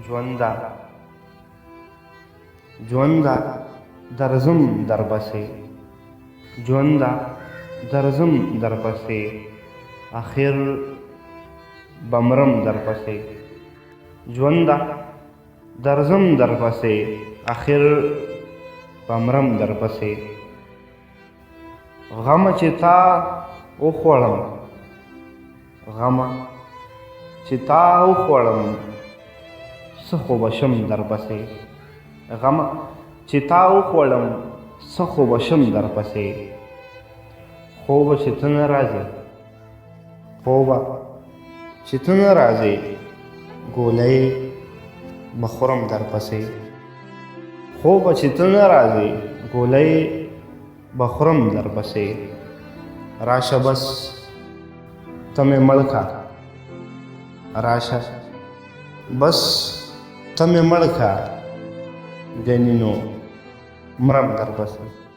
ژونده ژونده درځم درپسې ژونده درځم درپسې اخر بمرم درپسې ژونده درځم درپسې اخر بمرم درپسې غمه چې تا وخوړم غمه چې تا وخوړم څه خو به شم درپسې غمه چې تا وخوړم څه خو به شم درپسې خوبه چې ته نه راځې خوبه چې ته نه راځې ګولۍ به خورم درپسې خوبه چې ته نه راځې ګولۍ به خورم درپسې راشه بس ته مې مړ کړه راشه بس ته مې مړ کړه ګنې نو مرم درپسې